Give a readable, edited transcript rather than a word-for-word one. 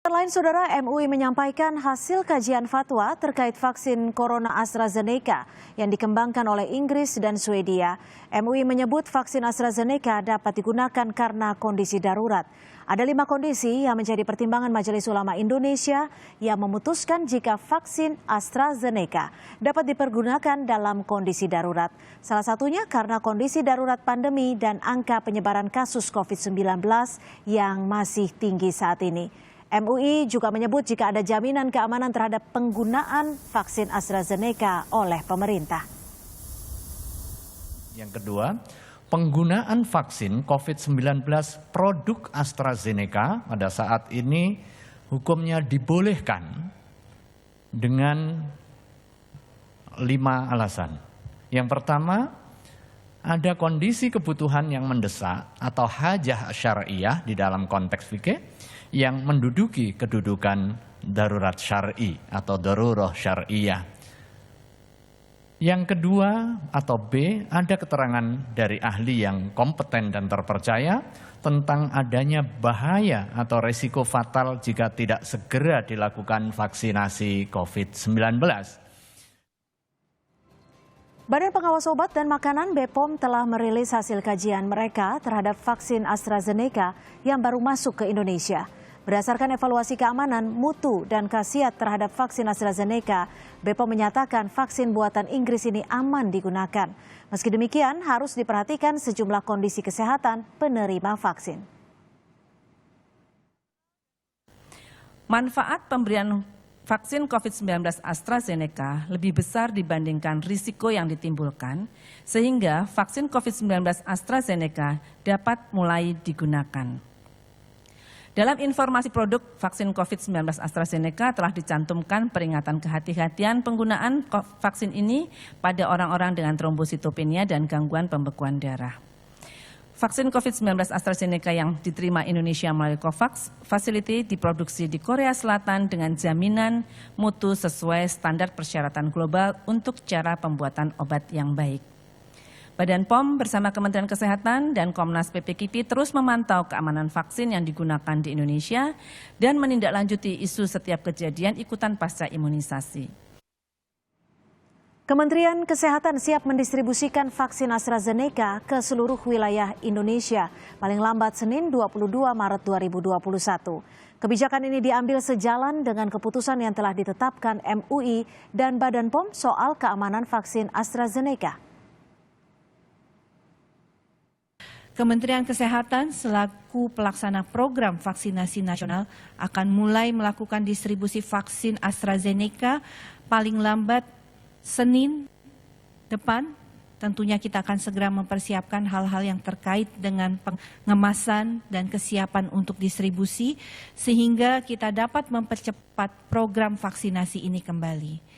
Berita lain, Saudara, MUI menyampaikan hasil kajian fatwa terkait vaksin corona AstraZeneca yang dikembangkan oleh Inggris dan Swedia. MUI menyebut vaksin AstraZeneca dapat digunakan karena kondisi darurat. Ada 5 kondisi yang menjadi pertimbangan Majelis Ulama Indonesia yang memutuskan jika vaksin AstraZeneca dapat dipergunakan dalam kondisi darurat. Salah satunya karena kondisi darurat pandemi dan angka penyebaran kasus COVID-19 yang masih tinggi saat ini. MUI juga menyebut jika ada jaminan keamanan terhadap penggunaan vaksin AstraZeneca oleh pemerintah. Yang kedua, penggunaan vaksin COVID-19 produk AstraZeneca pada saat ini hukumnya dibolehkan dengan 5 alasan. Yang pertama, ada kondisi kebutuhan yang mendesak atau hajah syariah di dalam konteks fikih yang menduduki kedudukan darurat syar'i atau darurah syariah. Yang kedua atau B, ada keterangan dari ahli yang kompeten dan terpercaya tentang adanya bahaya atau risiko fatal jika tidak segera dilakukan vaksinasi COVID-19. Badan Pengawas Obat dan Makanan BPOM telah merilis hasil kajian mereka terhadap vaksin AstraZeneca yang baru masuk ke Indonesia. Berdasarkan evaluasi keamanan, mutu, dan khasiat terhadap vaksin AstraZeneca, BPOM menyatakan vaksin buatan Inggris ini aman digunakan. Meski demikian, harus diperhatikan sejumlah kondisi kesehatan penerima vaksin. Manfaat pemberian vaksin COVID-19 AstraZeneca lebih besar dibandingkan risiko yang ditimbulkan, sehingga vaksin COVID-19 AstraZeneca dapat mulai digunakan. Dalam informasi produk vaksin COVID-19 AstraZeneca telah dicantumkan peringatan kehati-hatian penggunaan vaksin ini pada orang-orang dengan trombositopenia dan gangguan pembekuan darah. Vaksin COVID-19 AstraZeneca yang diterima Indonesia melalui COVAX Facility diproduksi di Korea Selatan dengan jaminan mutu sesuai standar persyaratan global untuk cara pembuatan obat yang baik. Badan POM bersama Kementerian Kesehatan dan Komnas PPKP terus memantau keamanan vaksin yang digunakan di Indonesia dan menindaklanjuti isu setiap kejadian ikutan pasca imunisasi. Kementerian Kesehatan siap mendistribusikan vaksin AstraZeneca ke seluruh wilayah Indonesia paling lambat Senin 22 Maret 2021. Kebijakan ini diambil sejalan dengan keputusan yang telah ditetapkan MUI dan Badan POM soal keamanan vaksin AstraZeneca. Kementerian Kesehatan selaku pelaksana program vaksinasi nasional akan mulai melakukan distribusi vaksin AstraZeneca paling lambat Senin depan. Tentunya kita akan segera mempersiapkan hal-hal yang terkait dengan pengemasan dan kesiapan untuk distribusi sehingga kita dapat mempercepat program vaksinasi ini kembali.